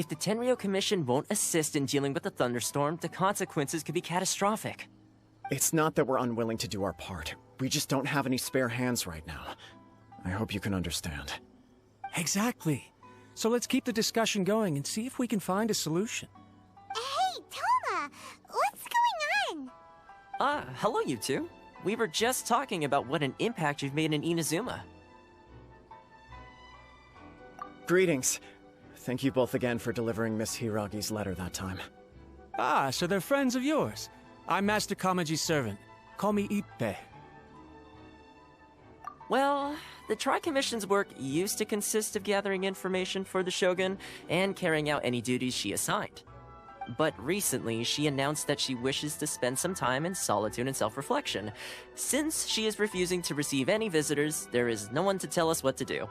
If the Tenryo Commission won't assist in dealing with the thunderstorm, the consequences could be catastrophic. It's not that we're unwilling to do our part. We just don't have any spare hands right now. I hope you can understand. Exactly. So let's keep the discussion going and see if we can find a solution. Hey, Toma! What's going on? Hello you two. We were just talking about what an impact you've made in Inazuma. Greetings. Thank you both again for delivering Miss Hiragi's letter that time. Ah, so they're friends of yours. I'm Master Kamaji's servant. Call me Ippei. Well, the Tri-Commission's work used to consist of gathering information for the Shogun and carrying out any duties she assigned. But recently, she announced that she wishes to spend some time in solitude and self-reflection. Since she is refusing to receive any visitors, there is no one to tell us what to do.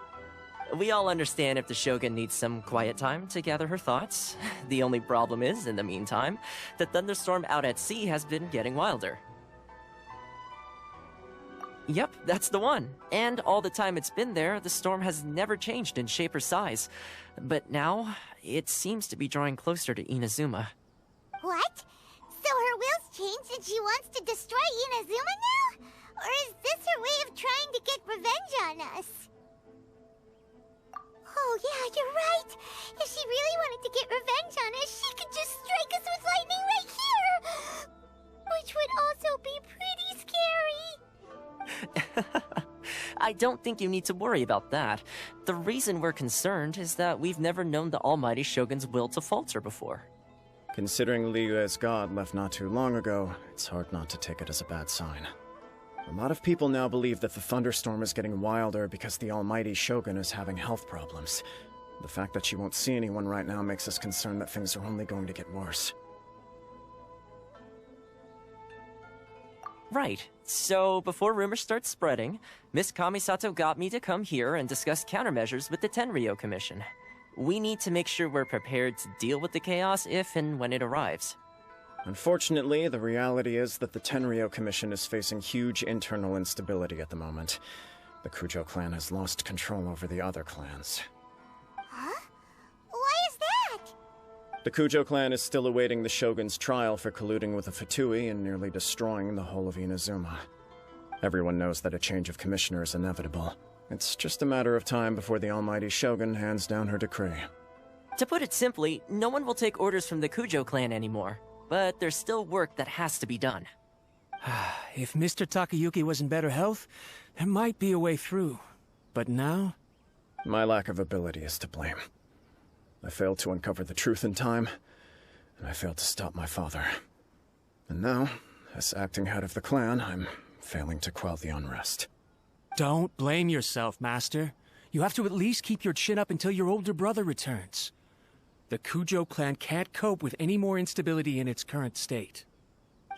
We all understand if the Shogun needs some quiet time to gather her thoughts. The only problem is, in the meantime, the thunderstorm out at sea has been getting wilder. Yep, that's the one. And all the time it's been there, the storm has never changed in shape or size. But now, it seems to be drawing closer to Inazuma. What? So her will's changed and she wants to destroy Inazuma now? Or is this her way of trying to get revenge on us? Oh yeah, you're right. If she really wanted to get revenge on us, she could just strike us with lightning right here! Which would also be pretty scary. I don't think you need to worry about that. The reason we're concerned is that we've never known the Almighty Shogun's will to falter before. Considering Liyue's god left not too long ago, it's hard not to take it as a bad sign. A lot of people now believe that the thunderstorm is getting wilder because the Almighty Shogun is having health problems. The fact that she won't see anyone right now makes us concerned that things are only going to get worse. Right. So, before rumors start spreading, Miss Kamisato got me to come here and discuss countermeasures with the Tenryo Commission. We need to make sure we're prepared to deal with the chaos if and when it arrives. Unfortunately, the reality is that the Tenryo Commission is facing huge internal instability at the moment. The Kujo clan has lost control over the other clans. Huh? Why is that? The Kujo clan is still awaiting the Shogun's trial for colluding with the Fatui and nearly destroying the whole of Inazuma. Everyone knows that a change of commissioner is inevitable. It's just a matter of time before the Almighty Shogun hands down her decree. To put it simply, no one will take orders from the Kujo clan anymore. But there's still work that has to be done. If Mr. Takayuki was in better health, there might be a way through. But now? My lack of ability is to blame. I failed to uncover the truth in time, and I failed to stop my father. And now, as acting head of the clan, I'm failing to quell the unrest. Don't blame yourself, Master. You have to at least keep your chin up until your older brother returns. The Kujo clan can't cope with any more instability in its current state.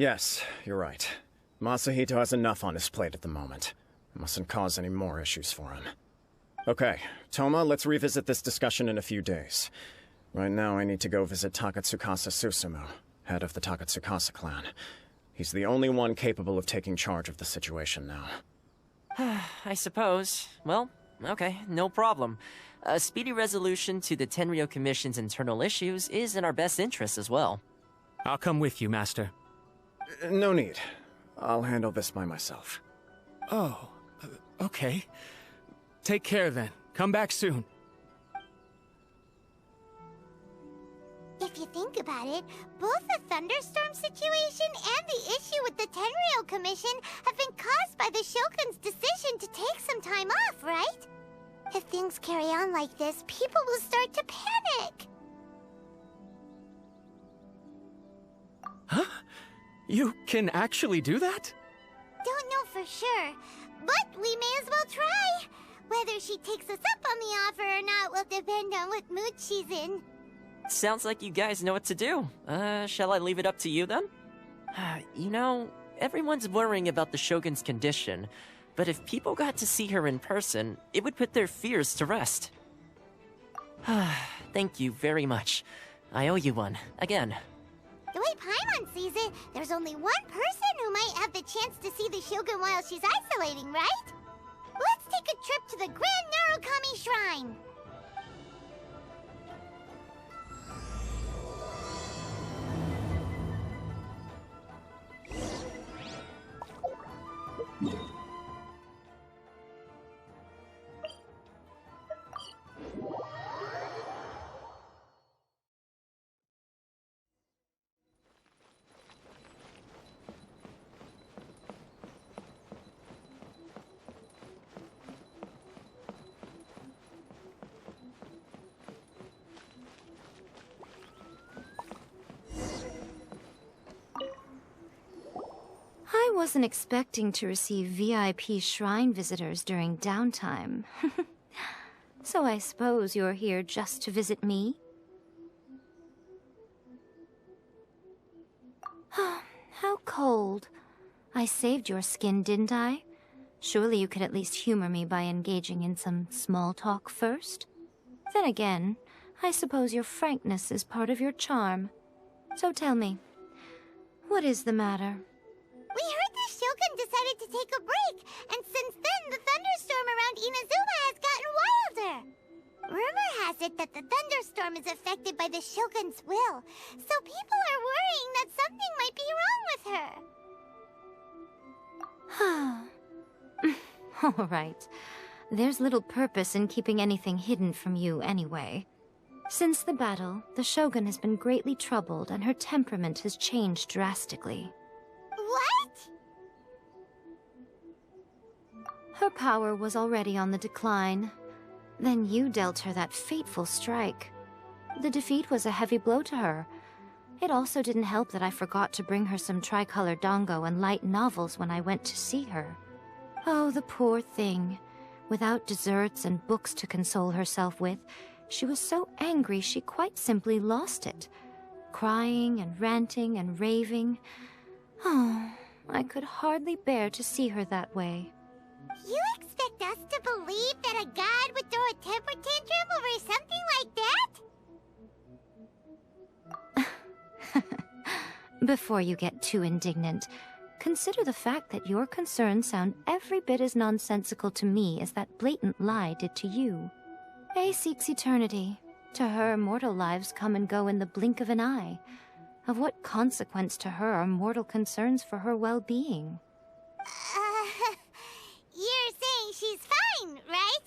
Yes, you're right. Masahito has enough on his plate at the moment. It mustn't cause any more issues for him. Okay, Toma, let's revisit this discussion in a few days. Right now, I need to go visit Takatsukasa Susumu, head of the Takatsukasa clan. He's the only one capable of taking charge of the situation now. I suppose. Well, okay, no problem. A speedy resolution to the Tenryo Commission's internal issues is in our best interest as well. I'll come with you, Master. No need. I'll handle this by myself. Oh, okay. Take care then. Come back soon. If you think about it, both the thunderstorm situation and the issue with the Tenryo Commission have been caused by the Shogun's decision to take some time off, right? If things carry on like this, people will start to panic. Huh? You can actually do that? Don't know for sure, but we may as well try. Whether she takes us up on the offer or not will depend on what mood she's in. Sounds like you guys know what to do. Shall I leave it up to you then? You know, everyone's worrying about the Shogun's condition, but if people got to see her in person, it would put their fears to rest. Thank you very much. I owe you one, again. The way Paimon sees it, there's only one person who might have the chance to see the Shogun while she's isolating, right? Let's take a trip to the Grand Narukami Shrine! wasn't expecting to receive VIP shrine visitors during downtime. So I suppose you're here just to visit me? How cold. I saved your skin, didn't I? Surely you could at least humor me by engaging in some small talk first? Then again, I suppose your frankness is part of your charm. So tell me, what is the matter? We heard the Shogun decided to take a break, and since then the thunderstorm around Inazuma has gotten wilder. Rumor has it that the thunderstorm is affected by the Shogun's will, so people are worrying that something might be wrong with her. All right. There's little purpose in keeping anything hidden from you anyway. Since the battle, the Shogun has been greatly troubled and her temperament has changed drastically. What? Her power was already on the decline. Then you dealt her that fateful strike. The defeat was a heavy blow to her. It also didn't help that I forgot to bring her some tricolor dango and light novels when I went to see her. Oh, the poor thing. Without desserts and books to console herself with, she was so angry she quite simply lost it. Crying and ranting and raving. Oh, I could hardly bear to see her that way. You expect us to believe that a god would throw a temper tantrum over something like that? Before you get too indignant, consider the fact that your concerns sound every bit as nonsensical to me as that blatant lie did to you. A seeks eternity. To her, mortal lives come and go in the blink of an eye. Of what consequence to her are mortal concerns for her well-being? You're saying she's fine, right?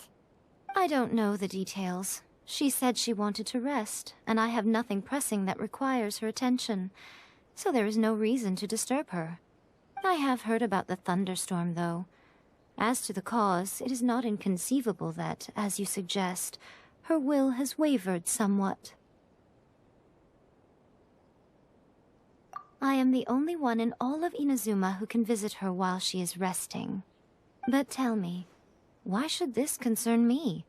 I don't know the details. She said she wanted to rest, and I have nothing pressing that requires her attention, so there is no reason to disturb her. I have heard about the thunderstorm, though. As to the cause, it is not inconceivable that, as you suggest, her will has wavered somewhat. I am the only one in all of Inazuma who can visit her while she is resting. But tell me, why should this concern me?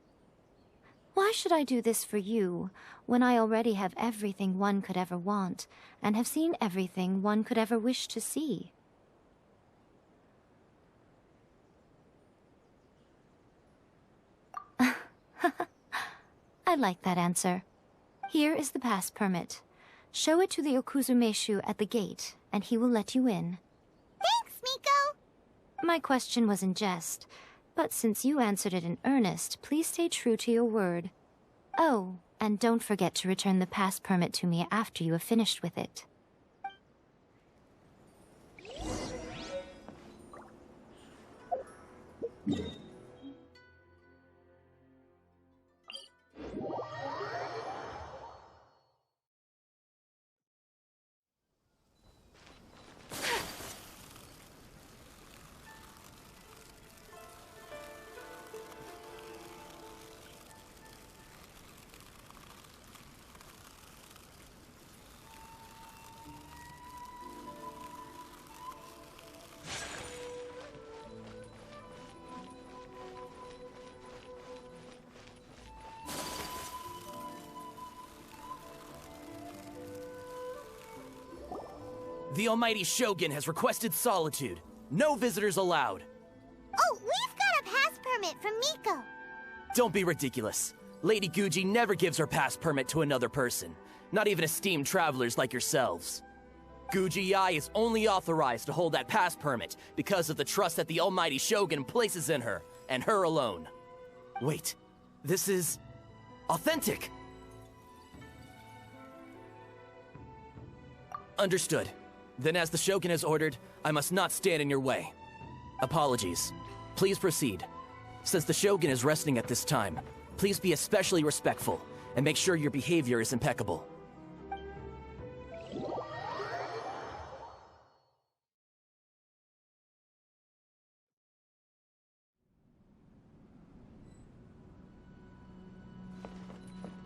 Why should I do this for you, when I already have everything one could ever want, and have seen everything one could ever wish to see? I like that answer. Here is the pass permit. Show it to the Okuzumeshu at the gate, and he will let you in. Thanks, Miko! My question was in jest, but since you answered it in earnest, please stay true to your word. Oh, and don't forget to return the pass permit to me after you have finished with it. The Almighty Shogun has requested solitude. No visitors allowed. Oh, we've got a pass permit from Miko. Don't be ridiculous. Lady Guji never gives her pass permit to another person. Not even esteemed travelers like yourselves. Guji-ai is only authorized to hold that pass permit because of the trust that the Almighty Shogun places in her, and her alone. Wait, this is... authentic! Understood. Then as the Shogun has ordered, I must not stand in your way. Apologies. Please proceed. Since the Shogun is resting at this time, please be especially respectful, and make sure your behavior is impeccable.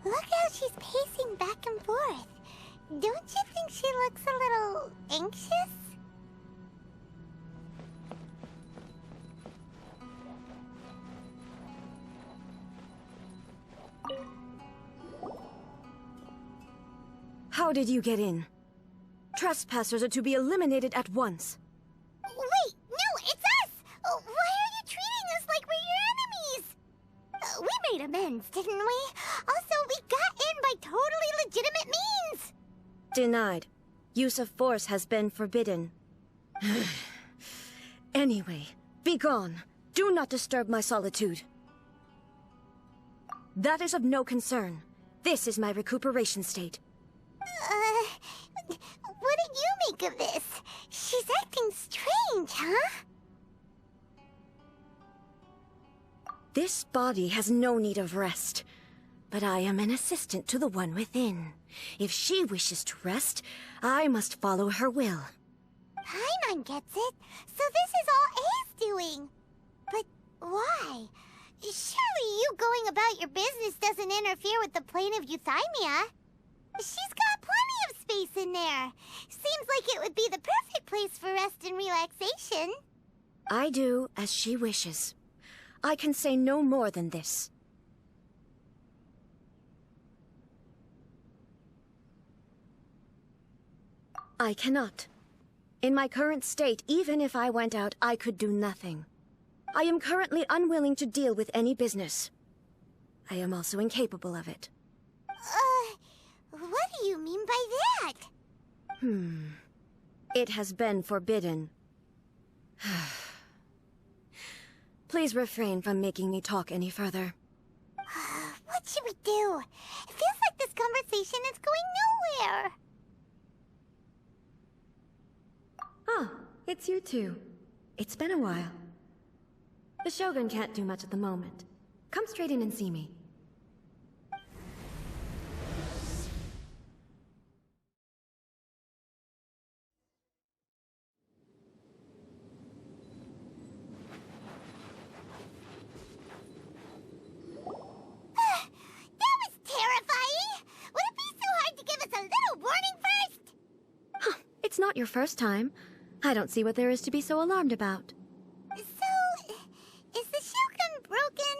Look how she's pacing back and forth. Don't you think she looks a little anxious? How did you get in? Trespassers are to be eliminated at once. Wait, no, it's us! Why are you treating us like we're your enemies? We made amends, didn't we? Also, we got in by totally legitimate means! Denied. Use of force has been forbidden. Anyway, be gone. Do not disturb my solitude. That is of no concern. This is my recuperation state. What do you make of this? She's acting strange, huh? This body has no need of rest. But I am an assistant to the one within. If she wishes to rest, I must follow her will. Paimon gets it. So this is all A's doing. But why? Surely you going about your business doesn't interfere with the plane of Euthymia. She's got plenty of space in there. Seems like it would be the perfect place for rest and relaxation. I do as she wishes. I can say no more than this. I cannot. In my current state, even if I went out, I could do nothing. I am currently unwilling to deal with any business. I am also incapable of it. What do you mean by that? It has been forbidden. Please refrain from making me talk any further. What should we do? It feels like this conversation is going nowhere. Ah, it's you two. It's been a while. The Shogun can't do much at the moment. Come straight in and see me. That was terrifying! Would it be so hard to give us a little warning first? Huh, it's not your first time. I don't see what there is to be so alarmed about. So, is the Shogun broken?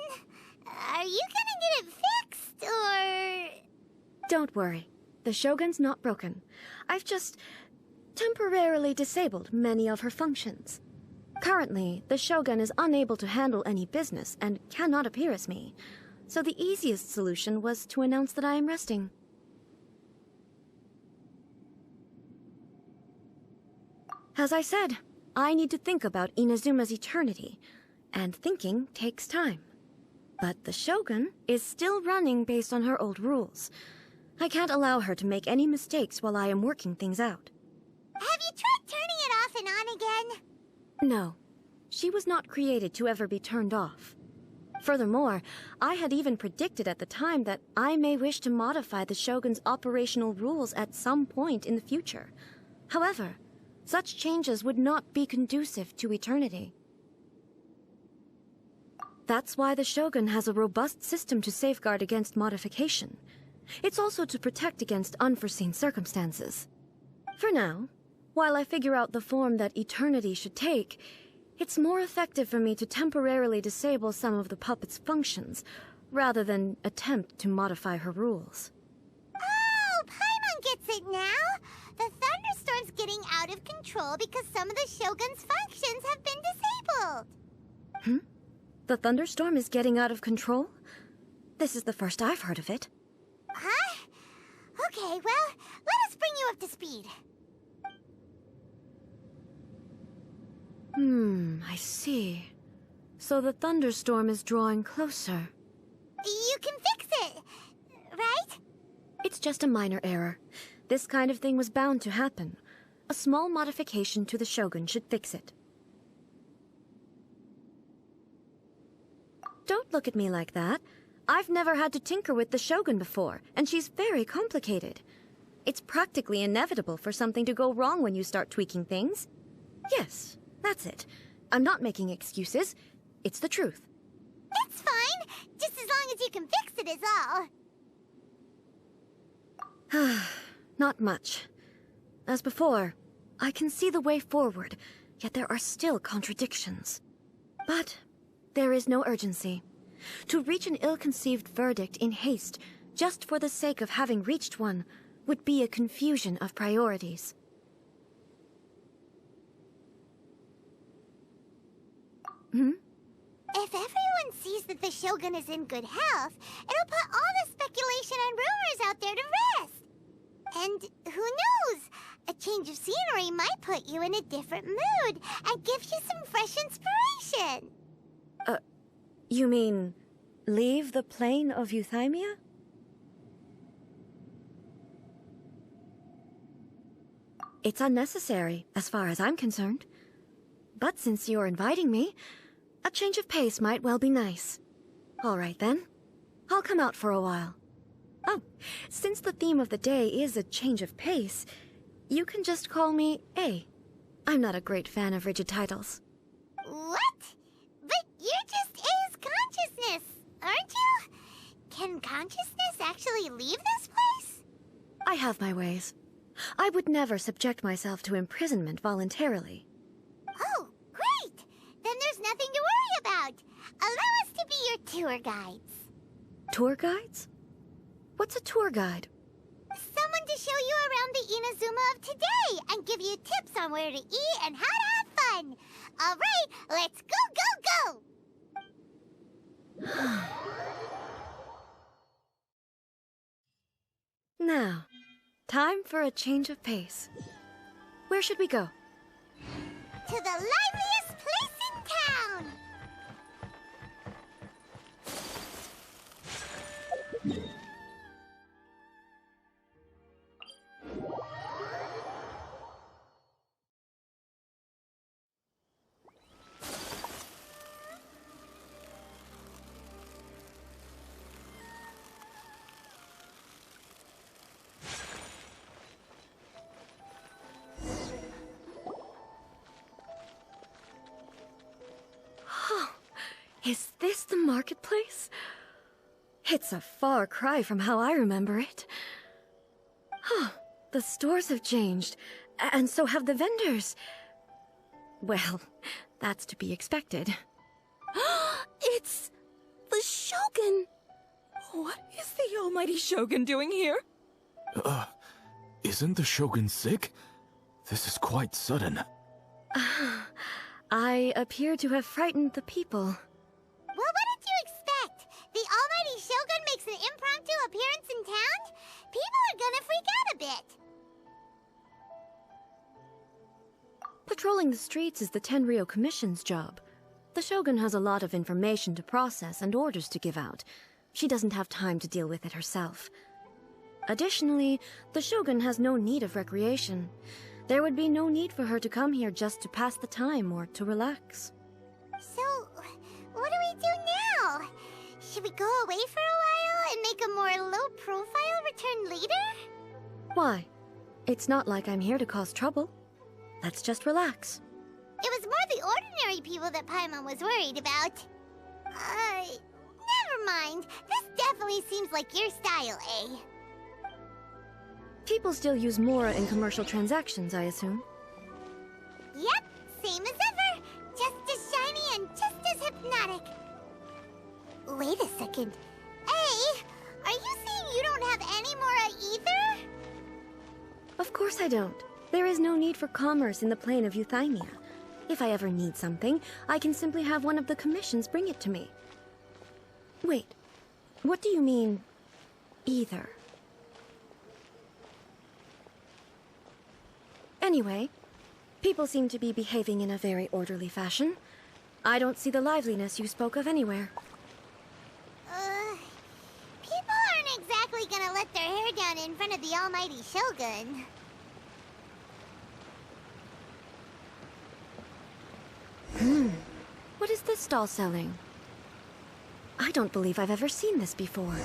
Are you gonna get it fixed, or...? Don't worry. The Shogun's not broken. I've just temporarily disabled many of her functions. Currently, the Shogun is unable to handle any business and cannot appear as me. So the easiest solution was to announce that I am resting. As I said, I need to think about Inazuma's eternity, and thinking takes time. But the Shogun is still running based on her old rules. I can't allow her to make any mistakes while I am working things out. Have you tried turning it off and on again? No, she was not created to ever be turned off. Furthermore, I had even predicted at the time that I may wish to modify the Shogun's operational rules at some point in the future. However, such changes would not be conducive to eternity. That's why the Shogun has a robust system to safeguard against modification. It's also to protect against unforeseen circumstances. For now, while I figure out the form that eternity should take, it's more effective for me to temporarily disable some of the puppet's functions, rather than attempt to modify her rules. Oh, Paimon gets it now! The thunderstorm's getting out of control because some of the Shogun's functions have been disabled. The thunderstorm is getting out of control? This is the first I've heard of it. Huh? Okay, well, let us bring you up to speed. I see. So the thunderstorm is drawing closer. You can fix it, right? It's just a minor error. This kind of thing was bound to happen. A small modification to the Shogun should fix it. Don't look at me like that. I've never had to tinker with the Shogun before, and she's very complicated. It's practically inevitable for something to go wrong when you start tweaking things. Yes, that's it. I'm not making excuses. It's the truth. It's fine, just as long as you can fix it is all. Not much. As before, I can see the way forward, yet there are still contradictions. But there is no urgency. To reach an ill-conceived verdict in haste, just for the sake of having reached one, would be a confusion of priorities. If everyone sees that the Shogun is in good health, it'll put all the speculation and rumors out there to rest. And who knows? A change of scenery might put you in a different mood and give you some fresh inspiration. You mean leave the plane of Euthymia? It's unnecessary, as far as I'm concerned. But since you're inviting me, a change of pace might well be nice. All right, then. I'll come out for a while. Oh, since the theme of the day is a change of pace, you can just call me A. I'm not a great fan of rigid titles. What? But you're just A's consciousness, aren't you? Can consciousness actually leave this place? I have my ways. I would never subject myself to imprisonment voluntarily. Oh, great! Then there's nothing to worry about. Allow us to be your tour guides. Tour guides? What's a tour guide? Someone to show you around the Inazuma of today and give you tips on where to eat and how to have fun. All right, let's go, go, go! Now, time for a change of pace. Where should we go? To the liveliest place in town! Is this the marketplace? It's a far cry from how I remember it. The stores have changed, and so have the vendors. Well, that's to be expected. It's the Shogun! What is the almighty Shogun doing here? Isn't the Shogun sick? This is quite sudden. I appear to have frightened the people. Well, what did you expect? The almighty Shogun makes an impromptu appearance in town? People are gonna freak out a bit. Patrolling the streets is the Tenryou Commission's job. The Shogun has a lot of information to process and orders to give out. She doesn't have time to deal with it herself. Additionally, the Shogun has no need of recreation. There would be no need for her to come here just to pass the time or to relax. So, what do we do now? Should we go away for a while and make a more low-profile return later? Why? It's not like I'm here to cause trouble. Let's just relax. It was more the ordinary people that Paimon was worried about. Never mind. This definitely seems like your style, eh? People still use Mora in commercial transactions, I assume. Yep, same as ever. Just as shiny and just as hypnotic. Wait a second. Hey, are you saying you don't have any Mora either? Of course I don't. There is no need for commerce in the plane of Euthymia. If I ever need something, I can simply have one of the commissions bring it to me. Wait, what do you mean, either? Anyway, people seem to be behaving in a very orderly fashion. I don't see the liveliness you spoke of anywhere. People aren't exactly gonna let their hair down in front of the almighty Shogun. What is this stall selling? I don't believe I've ever seen this before.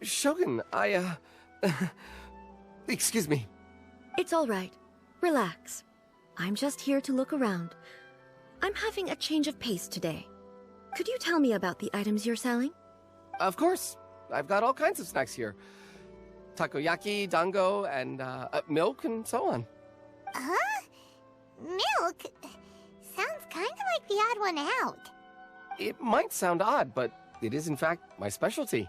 Shogun, excuse me. It's all right. Relax. I'm just here to look around. I'm having a change of pace today. Could you tell me about the items you're selling? Of course. I've got all kinds of snacks here. Takoyaki, dango, and milk, and so on. Huh? Milk? Sounds kind of like the odd one out. It might sound odd, but it is in fact my specialty.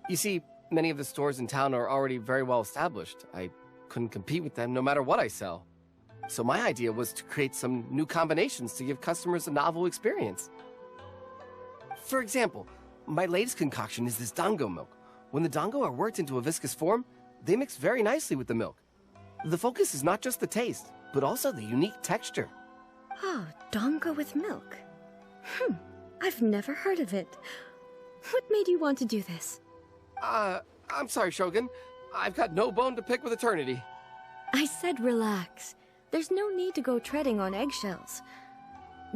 You see, many of the stores in town are already very well established. I couldn't compete with them no matter what I sell. So my idea was to create some new combinations to give customers a novel experience. For example, my latest concoction is this dango milk. When the dango are worked into a viscous form, they mix very nicely with the milk. The focus is not just the taste, but also the unique texture. Oh, dango with milk. I've never heard of it. What made you want to do this? I'm sorry, Shogun. I've got no bone to pick with eternity. I said relax. There's no need to go treading on eggshells.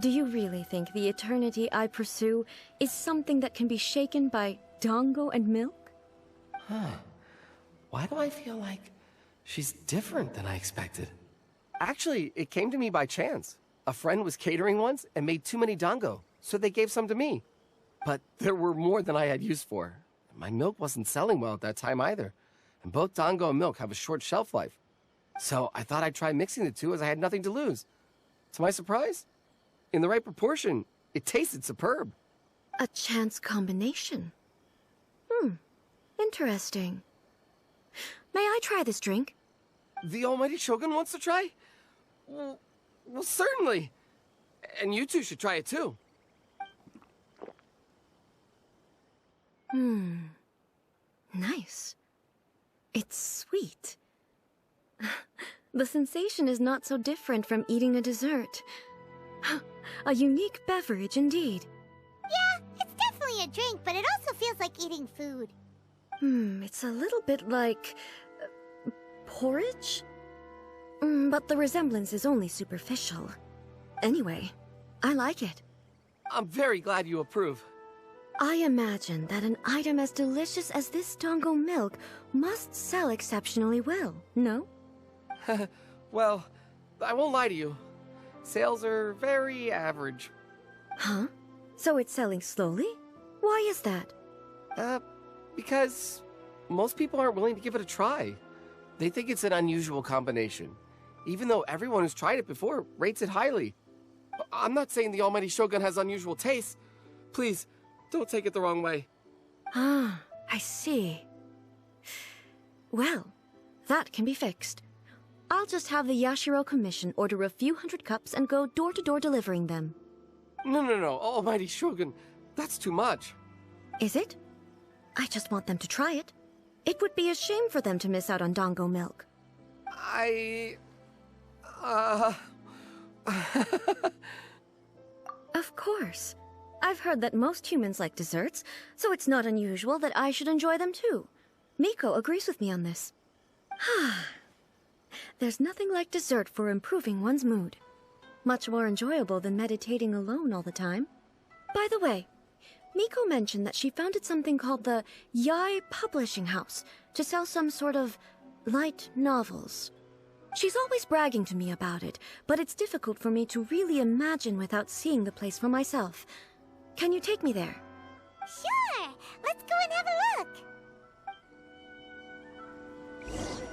Do you really think the eternity I pursue is something that can be shaken by dango and milk? Why do I feel like she's different than I expected? Actually, it came to me by chance. A friend was catering once and made too many dango, so they gave some to me. But there were more than I had use for. My milk wasn't selling well at that time either, and both dango and milk have a short shelf life. So I thought I'd try mixing the two as I had nothing to lose. To my surprise, in the right proportion, it tasted superb. A chance combination. Interesting. May I try this drink? The Almighty Shogun wants to try? Well, certainly. And you two should try it too. Nice. It's sweet. The sensation is not so different from eating a dessert. A unique beverage indeed. Yeah, it's definitely a drink, but it also feels like eating food. It's a little bit like... porridge? But the resemblance is only superficial. Anyway, I like it. I'm very glad you approve. I imagine that an item as delicious as this dango milk must sell exceptionally well, no? Well, I won't lie to you. Sales are very average. Huh? So it's selling slowly? Why is that? Because most people aren't willing to give it a try. They think it's an unusual combination, even though everyone who's tried it before rates it highly. I'm not saying the Almighty Shogun has unusual tastes. Please, don't take it the wrong way. Ah, I see. Well, that can be fixed. I'll just have the Yashiro Commission order a few hundred cups and go door-to-door delivering them. No, Almighty Shogun, that's too much. Is it? I just want them to try it. It would be a shame for them to miss out on dango milk. Of course. I've heard that most humans like desserts, so it's not unusual that I should enjoy them too. Miko agrees with me on this. There's nothing like dessert for improving one's mood. Much more enjoyable than meditating alone all the time. By the way, Miko mentioned that she founded something called the Yai Publishing House to sell some sort of light novels. She's always bragging to me about it, but it's difficult for me to really imagine without seeing the place for myself. Can you take me there? Sure! Let's go and have a look!